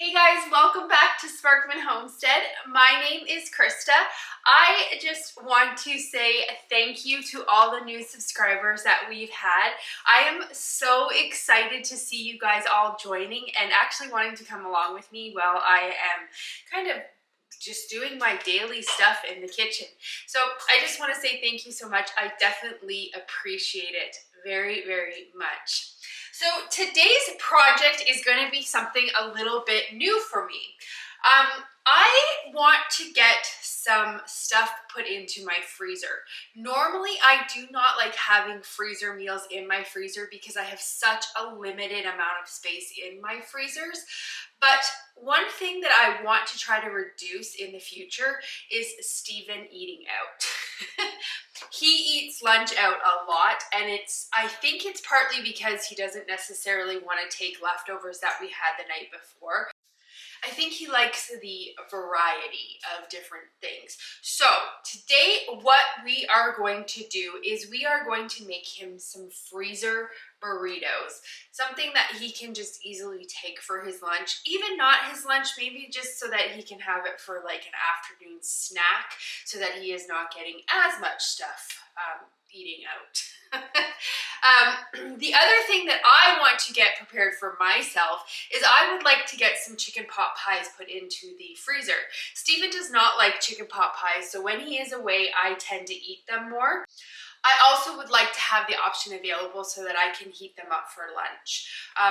Hey guys, welcome back to Sparkman Homestead. My name is Krista. I just want to say thank you to all the new subscribers that we've had. I am so excited to see you guys all joining and actually wanting to come along with me while I am kind of just doing my daily stuff in the kitchen. So I just want to say thank you so much. I definitely appreciate it very, very much. So today's project is going to be something a little bit new for me. I want to get some stuff put into my freezer. Normally, I do not like having freezer meals in my freezer because I have such a limited amount of space in my freezers. But one thing that I want to try to reduce in the future is Steven eating out. He eats lunch out a lot, and I think it's partly because he doesn't necessarily want to take leftovers that we had the night before. I think he likes the variety of different things. So today what we are going to do is we are going to make him some freezer burritos, something that he can just easily take for his lunch, even not his lunch, maybe just so that he can have it for like an afternoon snack so that he is not getting as much stuff eating out. The other thing that I want to get prepared for myself is I would like to get some chicken pot pies put into the freezer. Steven does not like chicken pot pies, so when he is away, I tend to eat them more. I also would like to have the option available so that I can heat them up for lunch.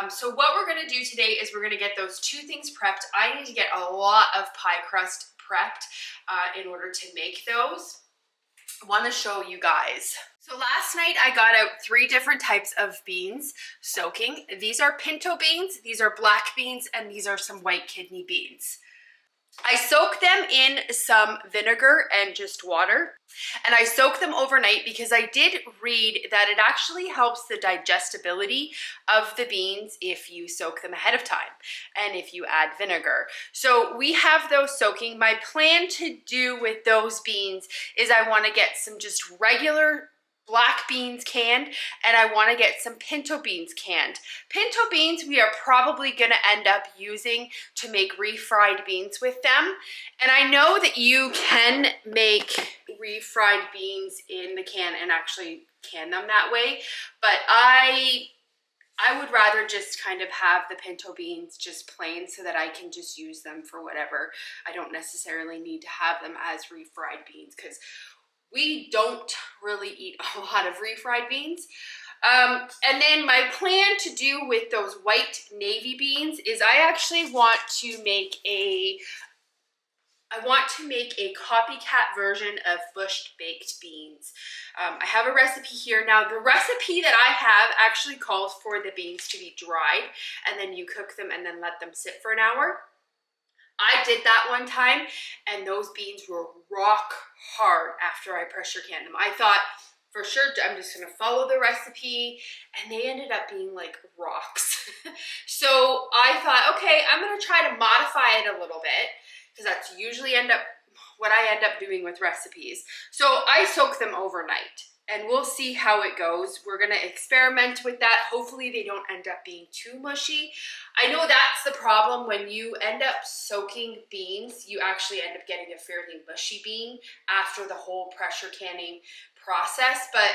So what we're going to do today is we're going to get those two things prepped. I need to get a lot of pie crust prepped in order to make those. I want to show you guys. So last night I got out 3 different types of beans soaking. These are pinto beans, these are black beans, and these are some white kidney beans. I soak them in some vinegar and just water, and I soak them overnight because I did read that it actually helps the digestibility of the beans if you soak them ahead of time and if you add vinegar. So we have those soaking. My plan to do with those beans is I want to get some just regular black beans canned, and I want to get some pinto beans canned. Pinto beans we are probably going to end up using to make refried beans with them. And I know that you can make refried beans in the can and actually can them that way, but I would rather just kind of have the pinto beans just plain so that I can just use them for whatever. I don't necessarily need to have them as refried beans because we don't really eat a lot of refried beans. And then my plan to do with those white navy beans is I actually want to make a copycat version of bushed baked beans. I have a recipe here. Now the recipe that I have actually calls for the beans to be dried, and then you cook them and then let them sit for an hour. I did that one time, and those beans were rock hard after I pressure canned them. I thought, for sure, I'm just gonna follow the recipe, and they ended up being like rocks. So I thought, okay, I'm gonna try to modify it a little bit, because that's usually what I end up doing with recipes. So I soak them overnight, and we'll see how it goes. We're gonna experiment with that. Hopefully they don't end up being too mushy. I know that's the problem. When you end up soaking beans, you actually end up getting a fairly mushy bean after the whole pressure canning process, but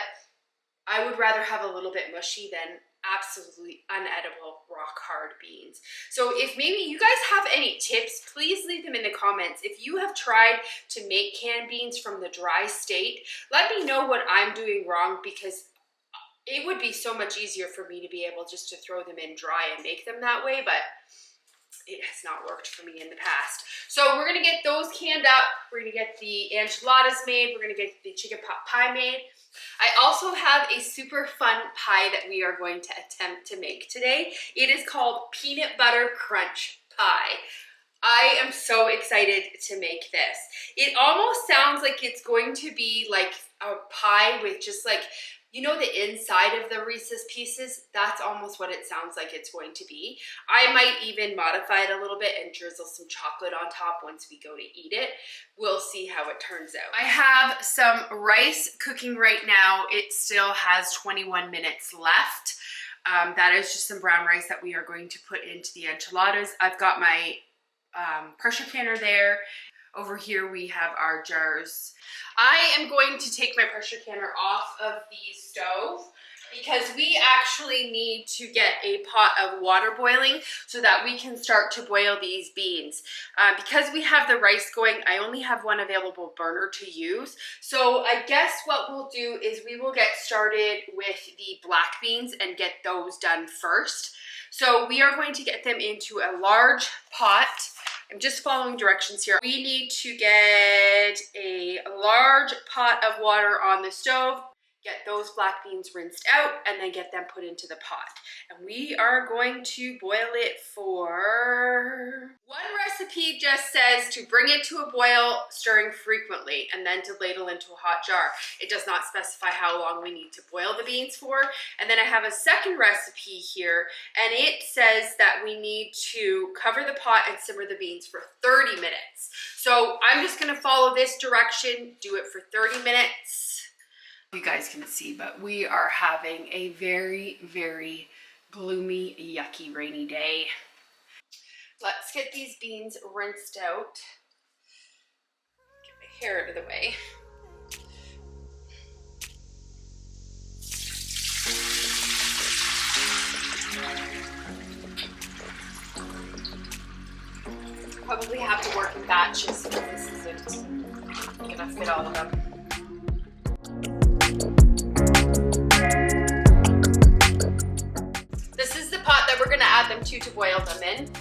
I would rather have a little bit mushy than absolutely unedible rock hard beans. So if maybe you guys have any tips, please leave them in the comments. If you have tried to make canned beans from the dry state, let me know what I'm doing wrong, because it would be so much easier for me to be able just to throw them in dry and make them that way, but it has not worked for me in the past. So we're gonna get those canned up. We're gonna get the enchiladas made. We're gonna get the chicken pot pie made. I also have a super fun pie that we are going to attempt to make today. It is called peanut butter crunch pie. I am so excited to make this. It almost sounds like it's going to be like a pie with just like, you know, the inside of the Reese's Pieces? That's almost what it sounds like it's going to be. I might even modify it a little bit and drizzle some chocolate on top once we go to eat it. We'll see how it turns out. I have some rice cooking right now. It still has 21 minutes left. That is just some brown rice that we are going to put into the enchiladas. I've got my pressure canner there. Over here we have our jars. I am going to take my pressure canner off of the stove because we actually need to get a pot of water boiling so that we can start to boil these beans. Because we have the rice going, I only have one available burner to use. So I guess what we'll do is we will get started with the black beans and get those done first. So we are going to get them into a large pot. I'm just following directions here. We need to get a large pot of water on the stove, get those black beans rinsed out, and then get them put into the pot. And we are going to boil it for... One recipe just says to bring it to a boil, stirring frequently, and then to ladle into a hot jar. It does not specify how long we need to boil the beans for. And then I have a second recipe here, and it says that we need to cover the pot and simmer the beans for 30 minutes. So I'm just gonna follow this direction, do it for 30 minutes. You guys can see, but we are having a very, very gloomy, yucky, rainy day. Let's get these beans rinsed out. Get my hair out of the way. Probably have to work in batches because this isn't gonna fit all of them. This is the pot that we're gonna add them to boil them in.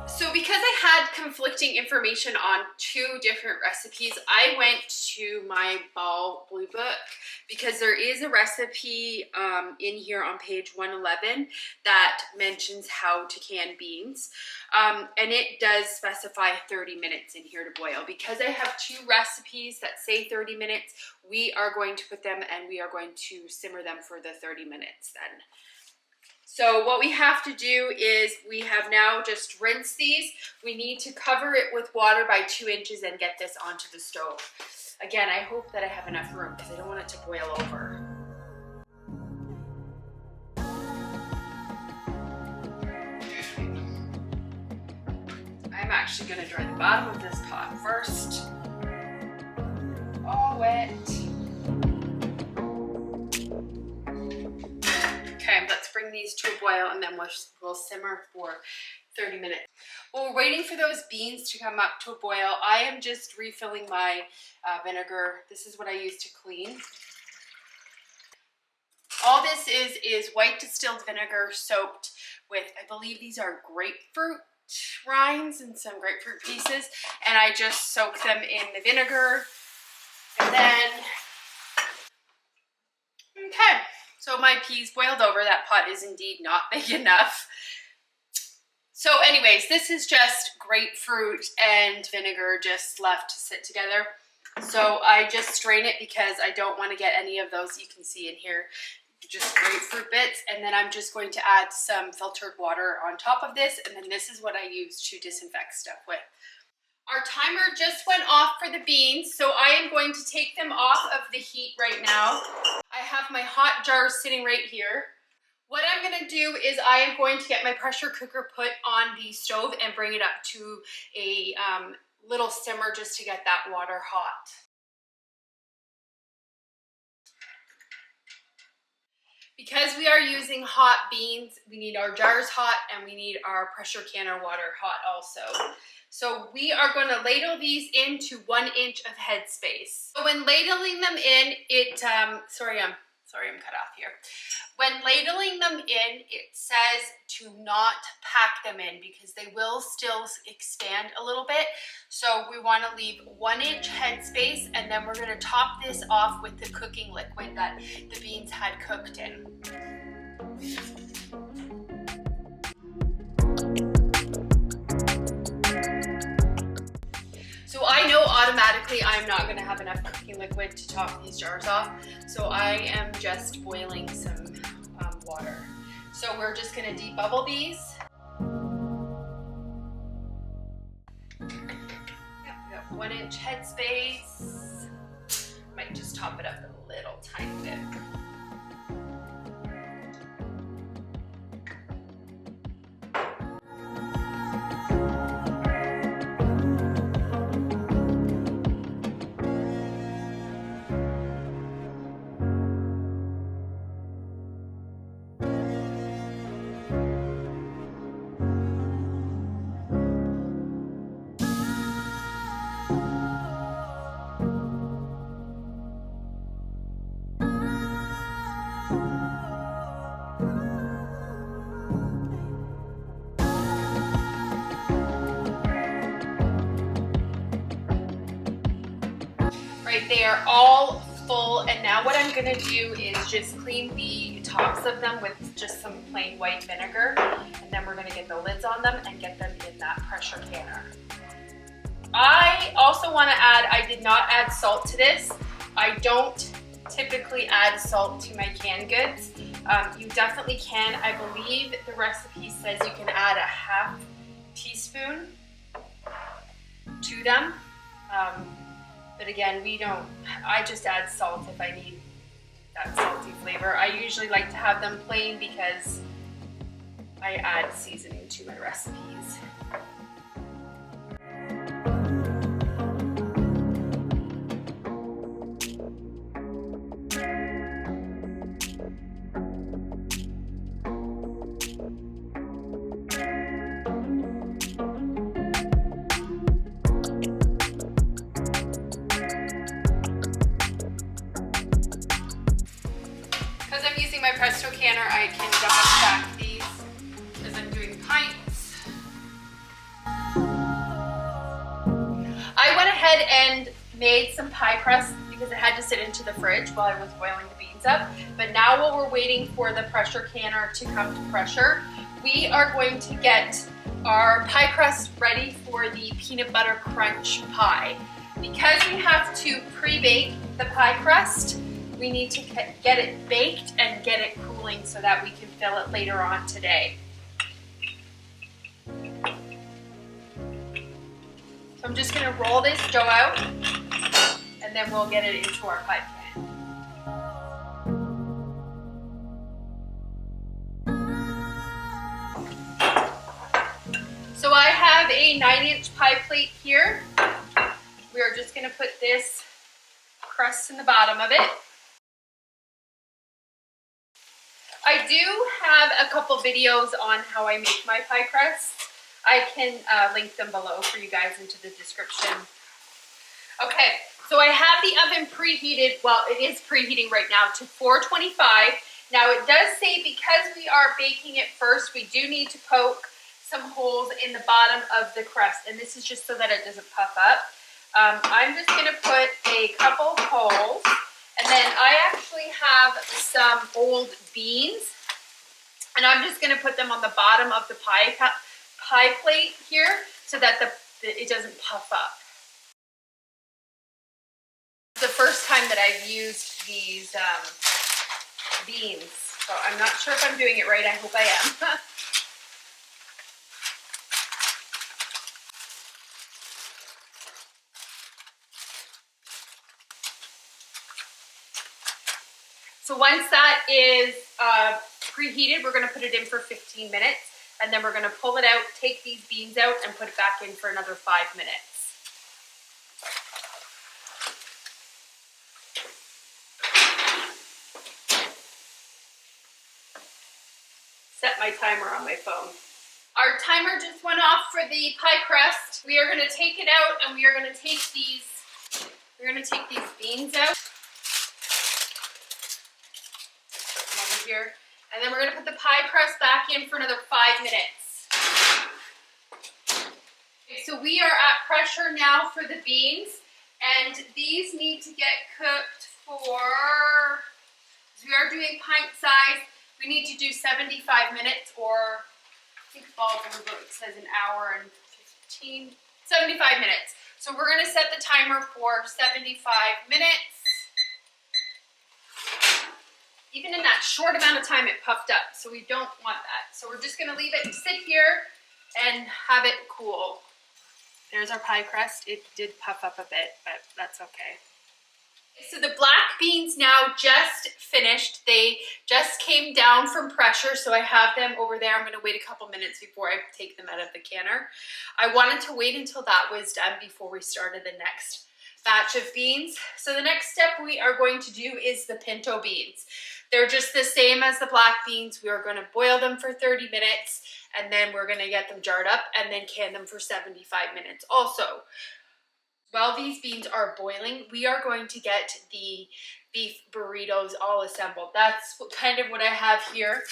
So because I had conflicting information on 2 different recipes, I went to my ball blue book because there is a recipe in here on page 111 that mentions how to can beans. And it does specify 30 minutes in here to boil. Because I have 2 recipes that say 30 minutes, we are going to put them and we are going to simmer them for the 30 minutes then. So what we have to do is we have now just rinsed these. We need to cover it with water by 2 inches and get this onto the stove. Again, I hope that I have enough room because I don't want it to boil over. I'm actually going to dry the bottom of this pot first. All wet. Okay, let's bring these to a boil and then we'll simmer for 30 minutes. While we're waiting for those beans to come up to a boil, I am just refilling my vinegar. This is what I use to clean. All this is white distilled vinegar soaked with, I believe these are grapefruit rinds and some grapefruit pieces, and I just soak them in the vinegar. And then, okay. So my peas boiled over. That pot is indeed not big enough. So anyways, this is just grapefruit and vinegar just left to sit together. So I just strain it because I don't want to get any of those you can see in here, just grapefruit bits. And then I'm just going to add some filtered water on top of this. And then this is what I use to disinfect stuff with. Our timer just went off for the beans, so I am going to take them off of the heat right now. I have my hot jars sitting right here. What I'm gonna do is I am going to get my pressure cooker put on the stove and bring it up to a little simmer just to get that water hot. Because we are using hot beans, we need our jars hot and we need our pressure canner water hot also. So we are going to ladle these into 1 inch of headspace. So when ladling them in, sorry I'm cut off here. When ladling them in, it says to not pack them in because they will still expand a little bit. So we want to leave 1 inch headspace, and then we're going to top this off with the cooking liquid that the beans had cooked in. So I know automatically I'm not going to have enough cooking liquid to top these jars off. So I am just boiling some water. So we're just going to debubble these. Yep, we got 1 1-inch headspace. Might just top it up a little tiny bit. Right, they are all full, and now what I'm gonna do is just clean the tops of them with just some plain white vinegar, and then we're gonna get the lids on them and get them in that pressure canner. I also wanna add, I did not add salt to this. I don't typically add salt to my canned goods. You definitely can. I believe the recipe says you can add a ½ teaspoon to them. But again, we don't, I just add salt if I need that salty flavor. I usually like to have them plain because I add seasoning to my recipes. My Presto canner, I can double stack these as I'm doing pints. I went ahead and made some pie crust because it had to sit into the fridge while I was boiling the beans up. But now while we're waiting for the pressure canner to come to pressure, we are going to get our pie crust ready for the peanut butter crunch pie. Because we have to pre-bake the pie crust, we need to get it baked and get it cooling so that we can fill it later on today. So I'm just gonna roll this dough out and then we'll get it into our pie pan. So I have a 9-inch pie plate here. We are just gonna put this crust in the bottom of it. I do have a couple videos on how I make my pie crust. I can link them below for you guys into the description. Okay, so I have the oven preheated, well, it is preheating right now to 425. Now it does say because we are baking it first, we do need to poke some holes in the bottom of the crust, and this is just so that it doesn't puff up. I'm just gonna put a couple holes. And then I actually have some old beans, and I'm just gonna put them on the bottom of the pie plate here so that it doesn't puff up. It's the first time that I've used these beans, so I'm not sure if I'm doing it right. I hope I am. So once that is preheated, we're gonna put it in for 15 minutes, and then we're gonna pull it out, take these beans out, and put it back in for another 5 minutes. Set my timer on my phone. Our timer just went off for the pie crust. We are gonna take it out, and we are gonna take these beans out. Here. And then we're going to put the pie crust back in for another 5 minutes. Okay, so we are at pressure now for the beans, and these need to get cooked for, as we are doing pint size, we need to do 75 minutes, or I think Ball Book says an hour and 75 minutes. So we're going to set the timer for 75 minutes. Even in that short amount of time, it puffed up, so we don't want that. So we're just gonna leave it sit here and have it cool. There's our pie crust. It did puff up a bit, but that's okay. So the black beans now just finished. They just came down from pressure, so I have them over there. I'm gonna wait a couple minutes before I take them out of the canner. I wanted to wait until that was done before we started the next batch of beans. So the next step we are going to do is the pinto beans. They're just the same as the black beans. We are gonna boil them for 30 minutes, and then we're gonna get them jarred up and then can them for 75 minutes also. While these beans are boiling, we are going to get the beef burritos all assembled. That's kind of what I have here.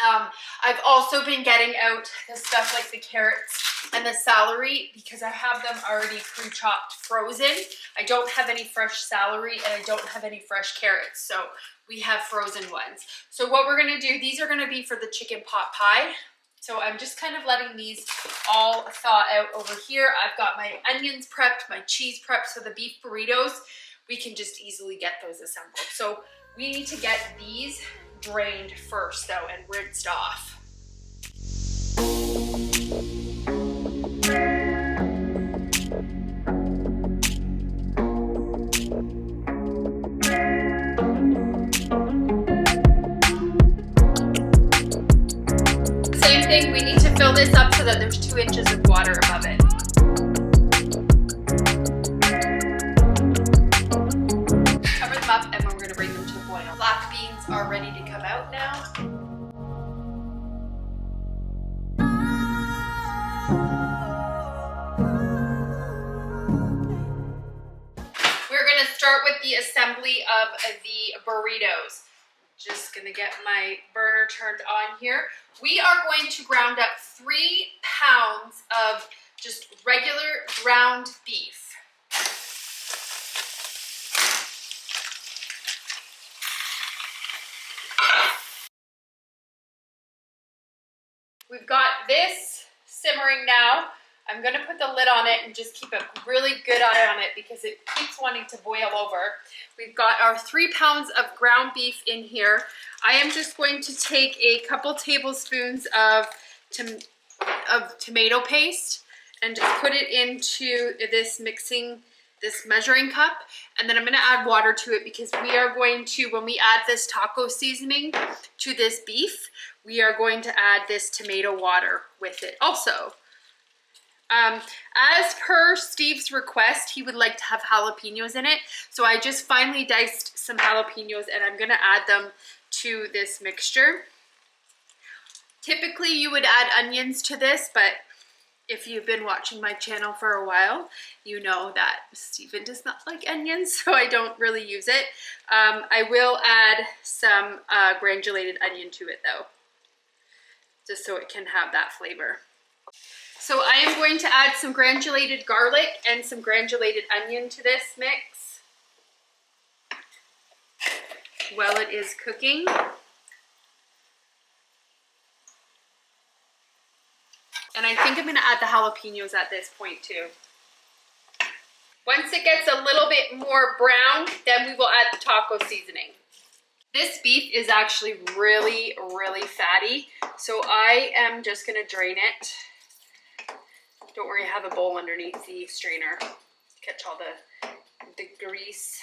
I've also been getting out the stuff like the carrots and the celery because I have them already pre-chopped frozen. I don't have any fresh celery and I don't have any fresh carrots, so we have frozen ones. So what we're gonna do, these are gonna be for the chicken pot pie. So I'm just kind of letting these all thaw out over here. I've got my onions prepped, my cheese prepped, so the beef burritos, we can just easily get those assembled. So we need to get these drained first though and rinsed off. We need to fill this up so that there's 2 inches of water above it. Cover them up and then we're going to bring them to a boil. Black beans are ready to come out now. We're going to start with the assembly of the burritos. Just gonna get my burner turned on here. We are going to ground up 3 pounds of just regular ground beef. We've got this simmering now. I'm gonna put the lid on it and just keep a really good eye on it because it keeps wanting to boil over. We've got our 3 pounds of ground beef in here. I am just going to take a couple tablespoons of tomato paste and just put it into this measuring cup. And then I'm gonna add water to it because we are going to, when we add this taco seasoning to this beef, we are going to add this tomato water with it also. As per Steve's request, he would like to have jalapenos in it. So I just finely diced some jalapenos and I'm gonna add them to this mixture. Typically you would add onions to this, but if you've been watching my channel for a while, you know that Steven does not like onions, so I don't really use it. I will add some granulated onion to it though, just so it can have that flavor. So I am going to add some granulated garlic and some granulated onion to this mix while it is cooking. And I think I'm gonna add the jalapenos at this point too. Once it gets a little bit more brown, then we will add the taco seasoning. This beef is actually really, really fatty, so I am just gonna drain it. Don't worry, I have a bowl underneath the strainer. Catch all the grease.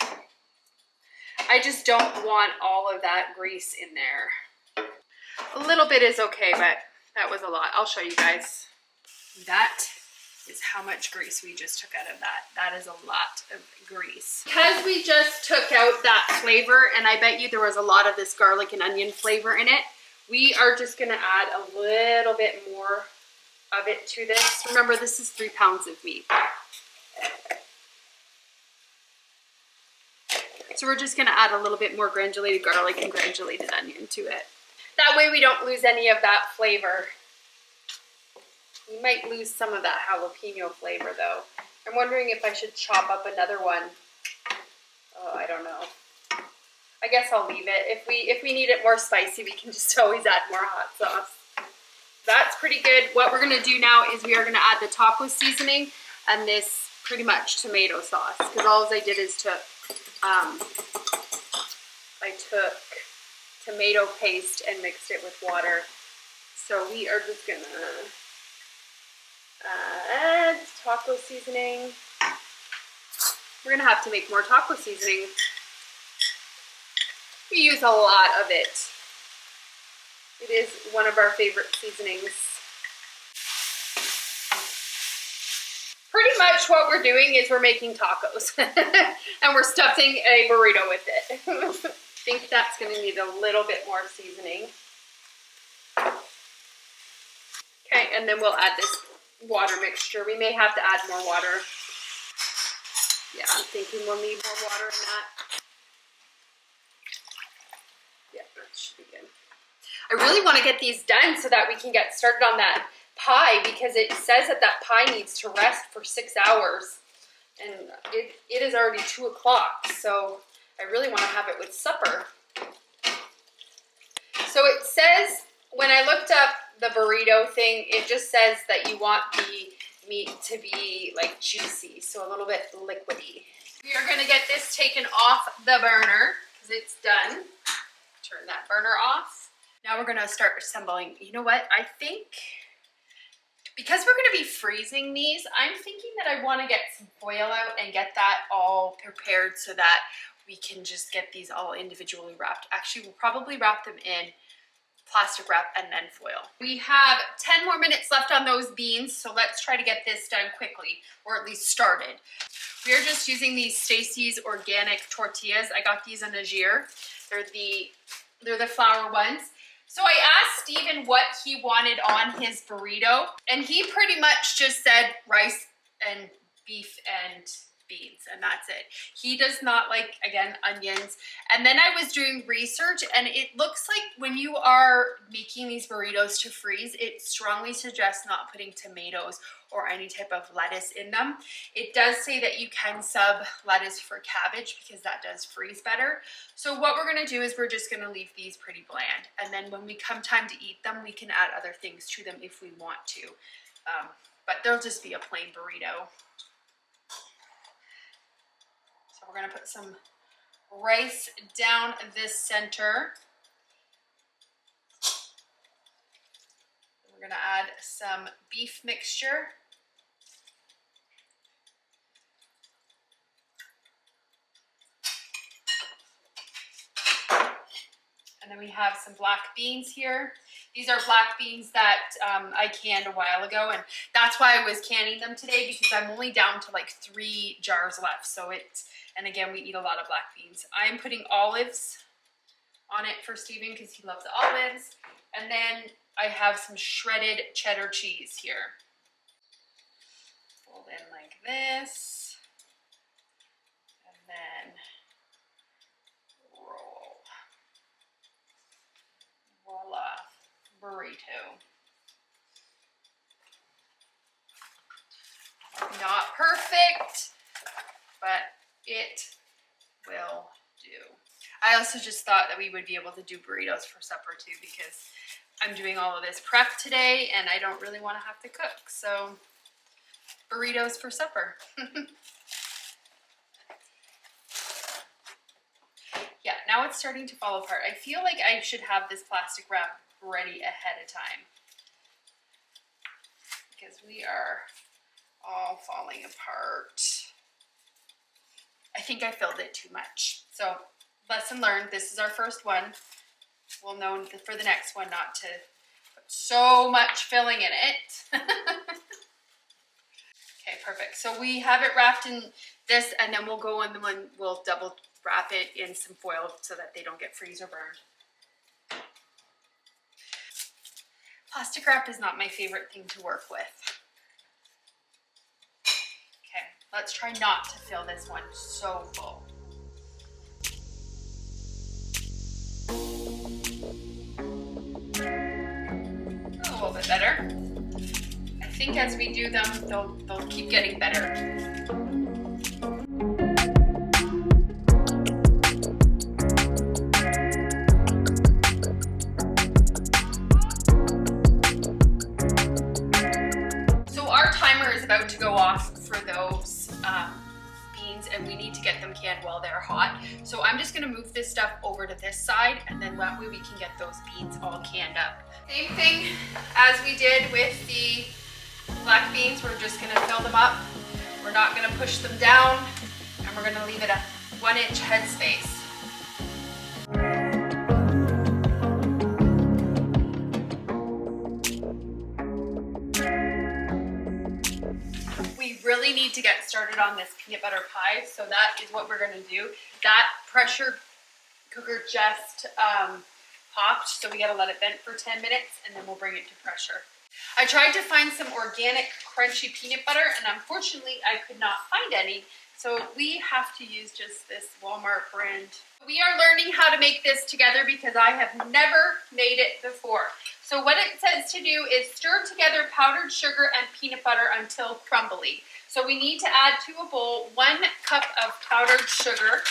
I just don't want all of that grease in there. A little bit is okay, but that was a lot. I'll show you guys. That is how much grease we just took out of that. That is a lot of grease. Because we just took out that flavor, and I bet you there was a lot of this garlic and onion flavor in it, we are just gonna add a little bit more of it to this. Remember, this is 3 pounds of meat. So we're just gonna add a little bit more granulated garlic and granulated onion to it. That way we don't lose any of that flavor. We might lose some of that jalapeno flavor though. I'm wondering if I should chop up another one. Oh, I don't know. I guess I'll leave it. If we need it more spicy, we can just always add more hot sauce. That's pretty good. What we're gonna do now is we are gonna add the taco seasoning and this pretty much tomato sauce, because all I did is I took tomato paste and mixed it with water. So we are just gonna add taco seasoning. We're gonna have to make more taco seasoning. We use a lot of it. It is one of our favorite seasonings. Pretty much what we're doing is we're making tacos and we're stuffing a burrito with it. I think that's gonna need a little bit more seasoning. Okay, and then we'll add this water mixture. We may have to add more water. Yeah, I'm thinking we'll need more water in that. Yeah, that should be good. I really want to get these done so that we can get started on that pie, because it says that that pie needs to rest for 6 hours. And it is already 2 o'clock, so I really want to have it with supper. So it says, when I looked up the burrito thing, it just says that you want the meat to be like juicy, so a little bit liquidy. We are going to get this taken off the burner because it's done. Turn that burner off. Now we're going to start assembling. You know what? I think because we're going to be freezing these, I'm thinking that I want to get some foil out and get that all prepared so that we can just get these all individually wrapped. Actually, we'll probably wrap them in plastic wrap and then foil. We have 10 more minutes left on those beans, so let's try to get this done quickly, or at least started. We are just using these Stacy's organic tortillas. I got these in Azure. They're the flour ones. So I asked Steven what he wanted on his burrito, and he pretty much just said rice and beef and beans, and that's it. He does not like, again, onions. And then I was doing research, and it looks like when you are making these burritos to freeze, it strongly suggests not putting tomatoes or any type of lettuce in them. It does say that you can sub lettuce for cabbage because that does freeze better. So what we're gonna do is we're just gonna leave these pretty bland. And then when we come time to eat them, we can add other things to them if we want to. But they'll just be a plain burrito. So we're gonna put some rice down this center. We're gonna add some beef mixture. And then we have some black beans here. These are black beans that I canned a while ago, and that's why I was canning them today, because I'm only down to like 3 jars left. So and again, we eat a lot of black beans. I'm putting olives on it for Steven because he loves olives. And then I have some shredded cheddar cheese here. Fold in like this. And then roll. Voila, burrito. Not perfect, but it will do. I also just thought that we would be able to do burritos for supper too, because I'm doing all of this prep today and I don't really want to have to cook. So burritos for supper. Yeah, now it's starting to fall apart. I feel like I should have this plastic wrap ready ahead of time, because we are all falling apart. I think I filled it too much. So lesson learned, this is our first one. We'll know for the next one not to put so much filling in it. Okay, perfect. So we have it wrapped in this, and then we'll go in the one, we'll double wrap it in some foil so that they don't get freeze or burned. Plastic wrap is not my favorite thing to work with. Okay, let's try not to fill this one so full. A little bit better. I think as we do them, they'll keep getting better. About to go off for those beans, and we need to get them canned while they're hot. So I'm just gonna move this stuff over to this side, and then that way we can get those beans all canned up. Same thing as we did with the Black beans, we're just gonna fill them up. We're not gonna push them down, and we're gonna leave it a 1-inch headspace. We really need to get started on this peanut butter pie, so that is what we're gonna do. That pressure cooker just popped, so we gotta let it vent for 10 minutes, and then we'll bring it to pressure. I tried to find some organic crunchy peanut butter, and unfortunately I could not find any, so we have to use just this Walmart brand. We are learning how to make this together because I have never made it before. So what it says to do is stir together powdered sugar and peanut butter until crumbly. So we need to add to a bowl 1 cup of powdered sugar,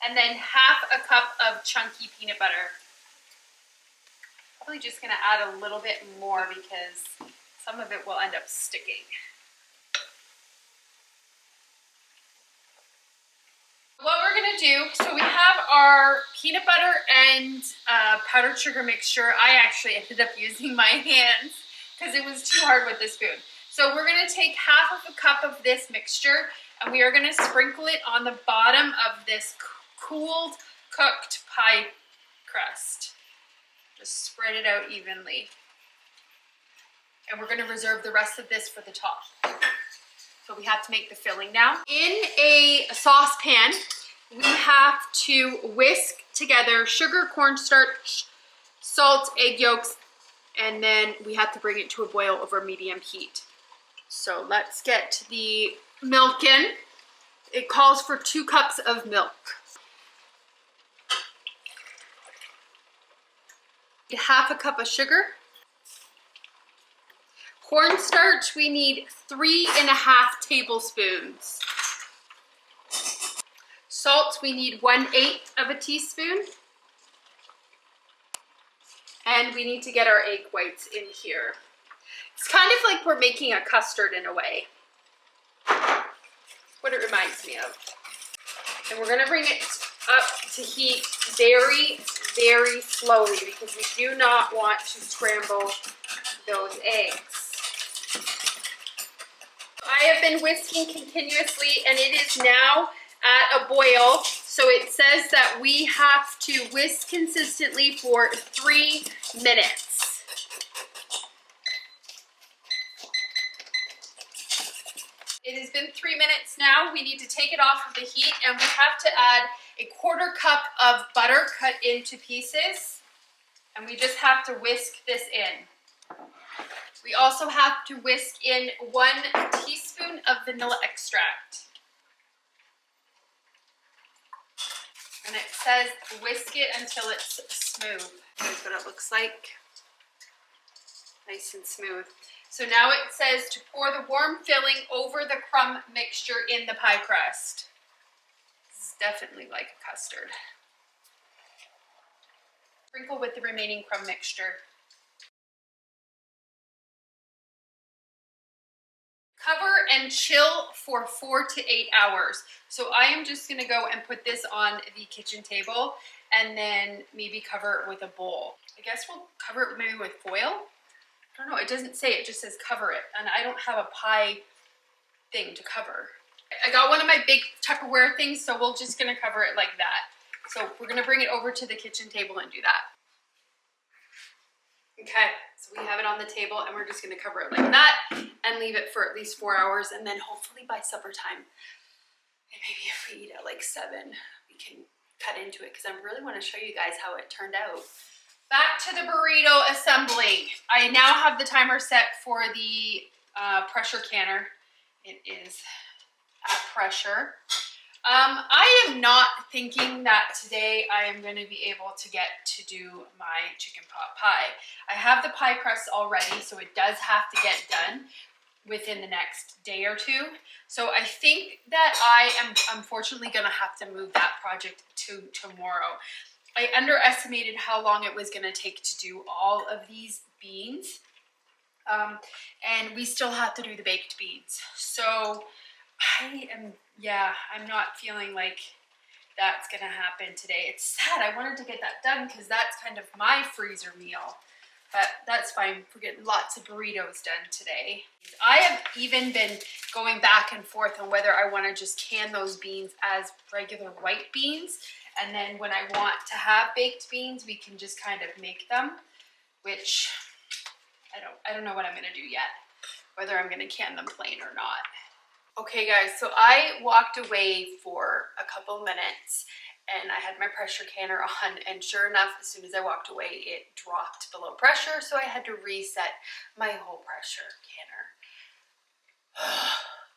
and then half a cup of chunky peanut butter. Probably just gonna add a little bit more because some of it will end up sticking. What we're gonna do, so we have our peanut butter and powdered sugar mixture. I actually ended up using my hands because it was too hard with the spoon. So we're gonna take half of a cup of this mixture, and we are gonna sprinkle it on the bottom of this cooled, cooked pie crust. Just spread it out evenly. And we're gonna reserve the rest of this for the top. So we have to make the filling now. In a saucepan, we have to whisk together sugar, cornstarch, salt, egg yolks, and then we have to bring it to a boil over medium heat. So let's get the milk in. It calls for 2 cups of milk. Half a cup of sugar. Cornstarch, we need 3½ tablespoons. Salt, we need 1/8 of a teaspoon. And we need to get our egg whites in here. It's kind of like we're making a custard in a way. What it reminds me of. And we're gonna bring it up to heat very, very slowly because we do not want to scramble those eggs. I have been whisking continuously, and it is now at a boil. So it says that we have to whisk consistently for 3 minutes. It has been 3 minutes now. We need to take it off of the heat, and we have to add a 1/4 cup of butter cut into pieces. And we just have to whisk this in. We also have to whisk in 1 teaspoon of vanilla extract. And it says whisk it until it's smooth. Here's what it looks like. Nice and smooth. So now it says to pour the warm filling over the crumb mixture in the pie crust. This is definitely like a custard. Sprinkle with the remaining crumb mixture. Cover and chill for 4 to 8 hours. So I am just gonna go and put this on the kitchen table and then maybe cover it with a bowl. I guess we'll cover it maybe with foil. I don't know, it doesn't say, it just says cover it. And I don't have a pie thing to cover. I got one of my big Tupperware things, so we're just gonna cover it like that. So we're gonna bring it over to the kitchen table and do that. Okay, so we have it on the table and we're just gonna cover it like that and leave it for at least 4 hours, and then hopefully by supper time, and maybe if we eat at like 7, we can cut into it because I really wanna show you guys how it turned out. Back to the burrito assembly. I now have the timer set for the pressure canner. It is at pressure. I am not thinking that today I am going to be able to get to do my chicken pot pie. I have the pie crust already, so it does have to get done within the next day or 2. So I think that I am unfortunately going to have to move that project to tomorrow. I underestimated how long it was going to take to do all of these beans. And we still have to do the baked beans. So I'm not feeling like that's gonna happen today. It's sad, I wanted to get that done because that's kind of my freezer meal, but that's fine. We're getting lots of burritos done today. I have even been going back and forth on whether I want to just can those beans as regular white beans, and then when I want to have baked beans, we can just kind of make them, which I don't know what I'm gonna do yet, whether I'm gonna can them plain or not. Okay guys, so I walked away for a couple minutes and I had my pressure canner on, and sure enough, as soon as I walked away, it dropped below pressure, so I had to reset my whole pressure canner.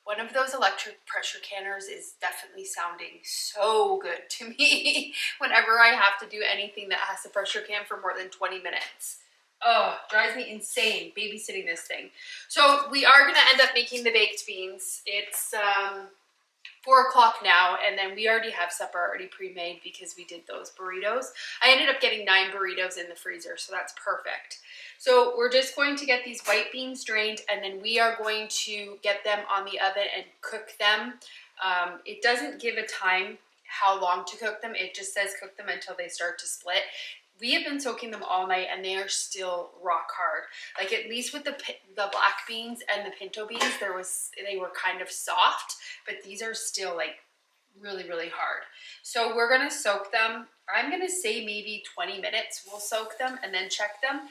One of those electric pressure canners is definitely sounding so good to me whenever I have to do anything that has a pressure can for more than 20 minutes. Oh, drives me insane babysitting this thing. So we are gonna end up making the baked beans. It's 4 o'clock now, and then we already have supper already pre-made because we did those burritos. I ended up getting 9 burritos in the freezer, so that's perfect. So we're just going to get these white beans drained, and then we are going to get them on the oven and cook them. It doesn't give a time how long to cook them. It just says cook them until they start to split. We have been soaking them all night and they are still rock hard. Like, at least with the black beans and the pinto beans, they were kind of soft, but these are still like really, really hard. So we're gonna soak them. I'm gonna say maybe 20 minutes we'll soak them and then check them.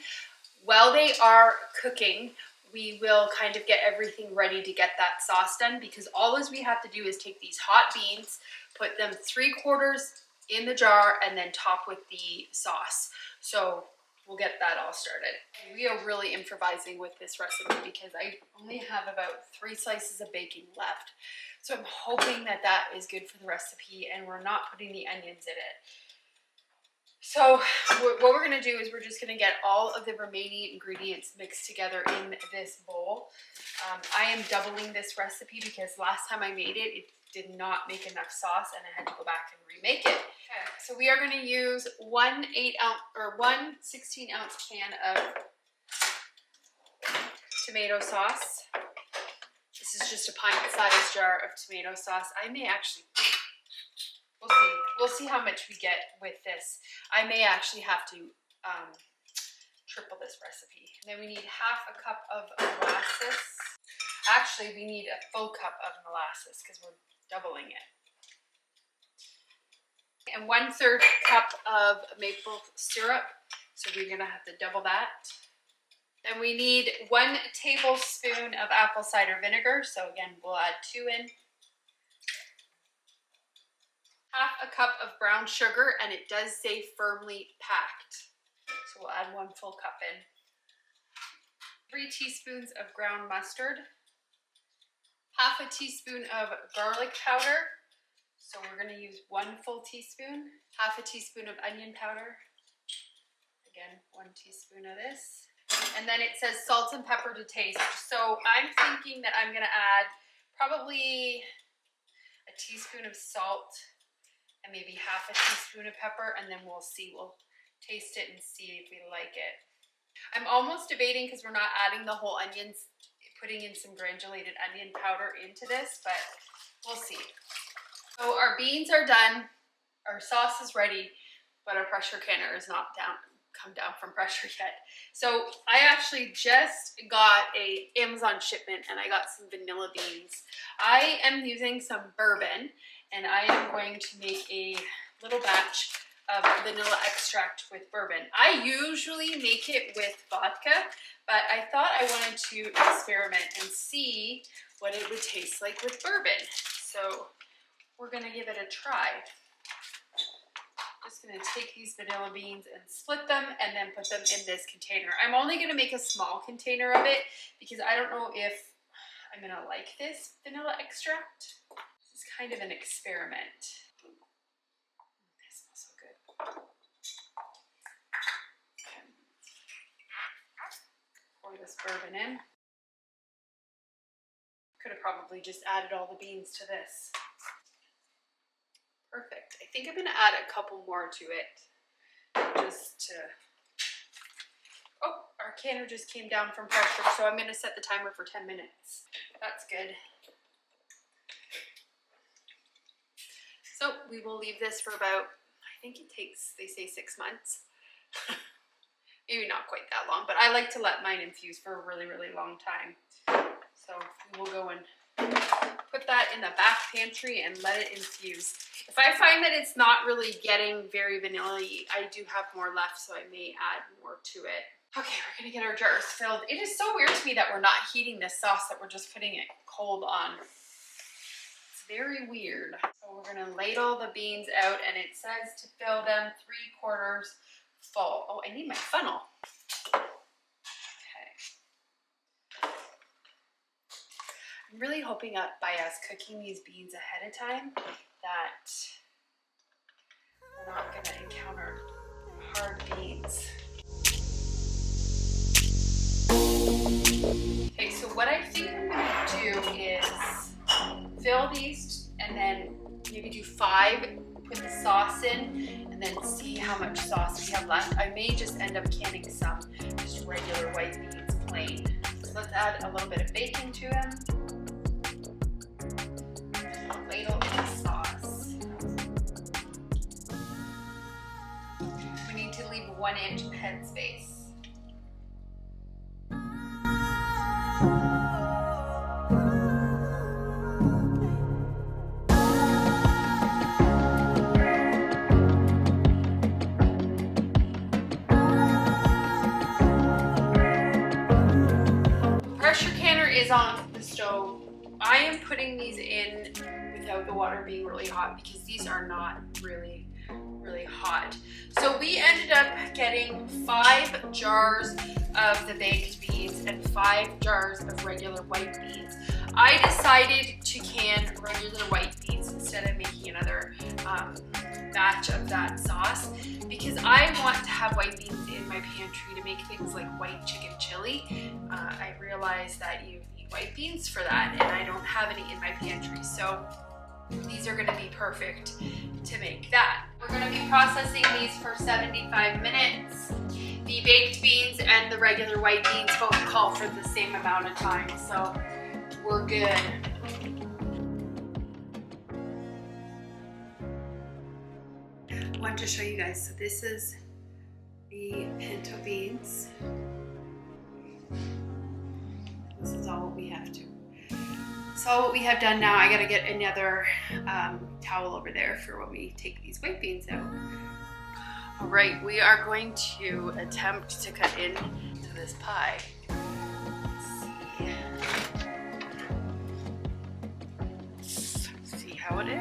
While they are cooking, we will kind of get everything ready to get that sauce done, because all we have to do is take these hot beans, put them 3/4 in the jar, and then top with the sauce. So we'll get that all started. We are really improvising with this recipe because I only have about 3 slices of bacon left. So I'm hoping that that is good for the recipe and we're not putting the onions in it. So what we're gonna do is we're just gonna get all of the remaining ingredients mixed together in this bowl. I am doubling this recipe because last time I made it, it did not make enough sauce and I had to go back and remake it. Okay, so we are going to use one 16-ounce can of tomato sauce. This is just a pint-sized jar of tomato sauce. I may actually, we'll see how much we get with this. I may actually have to triple this recipe. And then we need 1/2 cup of molasses. Actually, we need a full cup of molasses because we're doubling it. And 1/3 cup of maple syrup. So we're gonna have to double that. Then we need 1 tablespoon of apple cider vinegar. So again, we'll add 2 in. 1/2 cup of brown sugar, and it does say firmly packed. So we'll add 1 full cup in. 3 teaspoons of ground mustard. 1/2 teaspoon of garlic powder. So we're gonna use 1 full teaspoon. 1/2 teaspoon of onion powder. Again, 1 teaspoon of this. And then it says salt and pepper to taste. So I'm thinking that I'm gonna add probably a teaspoon of salt and maybe 1/2 teaspoon of pepper, and then we'll see, we'll taste it and see if we like it. I'm almost debating, because we're not adding the whole onions, putting in some granulated onion powder into this, but we'll see. So our beans are done, our sauce is ready, but our pressure canner is not come down from pressure yet. So I actually just got a Amazon shipment and I got some vanilla beans. I am using some bourbon and I am going to make a little batch of vanilla extract with bourbon. I usually make it with vodka, but I thought I wanted to experiment and see what it would taste like with bourbon. So we're gonna give it a try. Just gonna take these vanilla beans and split them and then put them in this container. I'm only gonna make a small container of it because I don't know if I'm gonna like this vanilla extract. This is kind of an experiment. It smells so good. Okay. Pour this bourbon in. Could have probably just added all the beans to this. Perfect. I think I'm gonna add a couple more to it, just to, oh, our canner just came down from pressure, so I'm gonna set the timer for 10 minutes. That's good. So we will leave this for about, I think it takes, they say 6 months. Maybe not quite that long, but I like to let mine infuse for a really, really long time. So we will go and put that in the back pantry and let it infuse. If I find that it's not really getting very vanilla-y, I do have more left, so I may add more to it. Okay, we're gonna get our jars filled. It is so weird to me that we're not heating this sauce, that we're just putting it cold on. It's very weird. So we're gonna ladle the beans out, and it says to fill them 3/4 full. Oh, I need my funnel. I'm really hoping that by us cooking these beans ahead of time that we're not going to encounter hard beans. Okay, so what I think I'm going to do is fill these and then maybe do 5, put the sauce in, and then see how much sauce we have left. I may just end up canning some just regular white beans plain. So let's add a little bit of bacon to them. Ladle in the sauce. We need to leave 1 inch headspace. Pressure canner is on the stove. I am putting these in without the water being really hot because these are not really hot. So we ended up getting 5 jars of the baked beans and 5 jars of regular white beans. I decided to can regular white beans instead of making another batch of that sauce because I want to have white beans in my pantry to make things like white chicken chili. I realized that you need white beans for that, and I don't have any in my pantry, so these are going to be perfect to make that. We're going to be processing these for 75 minutes. The baked beans and the regular white beans both call for the same amount of time, so we're good. I want to show you guys, so this is the pinto beans. This is all we have to. So what we have done now, I gotta get another towel over there for when we take these white beans out. All right, we are going to attempt to cut into this pie. Let's see how it is.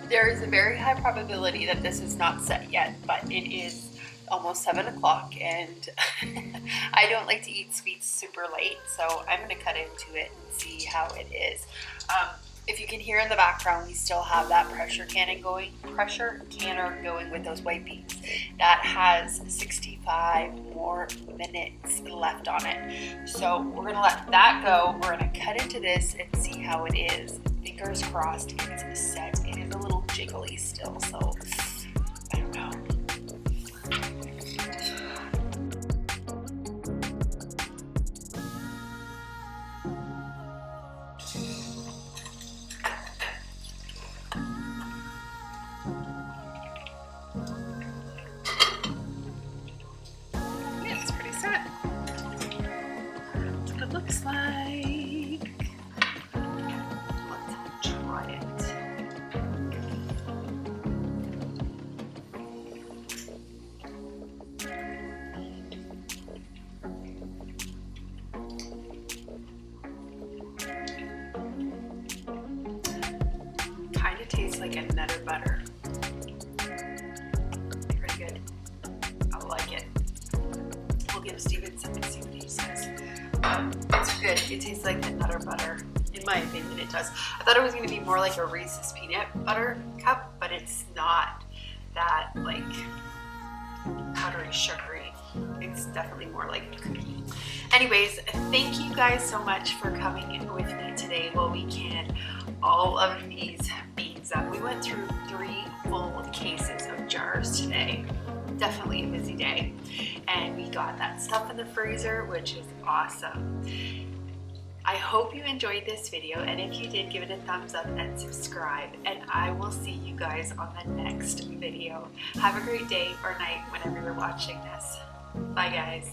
There is a very high probability that this is not set yet, but it is almost 7 o'clock and I don't like to eat sweets super late, so I'm gonna cut into it and see how it is. If you can hear in the background, we still have that pressure canner going with those white beans. That has 65 more minutes left on it. So we're gonna let that go. We're gonna cut into this and see how it is. Fingers crossed it's set. It is a little jiggly still, so I don't know. Looks like. Let's try it. Kind of tastes like another butter. Pretty good. I like it. We'll give Steven some and see what he says. It's good. It tastes like the Nutter butter. In my opinion, it does. I thought it was going to be more like a Reese's peanut butter cup, but it's not that like powdery, sugary. It's definitely more like a cookie. Anyways, thank you guys so much for coming with me today while we canned all of these beans up. We went through 3 full cases of jars today. Definitely a busy day, and we got that stuff in the freezer, which is awesome. I hope you enjoyed this video, and if you did, give it a thumbs up and subscribe, and I will see you guys on the next video. Have a great day or night whenever you're watching this. Bye guys.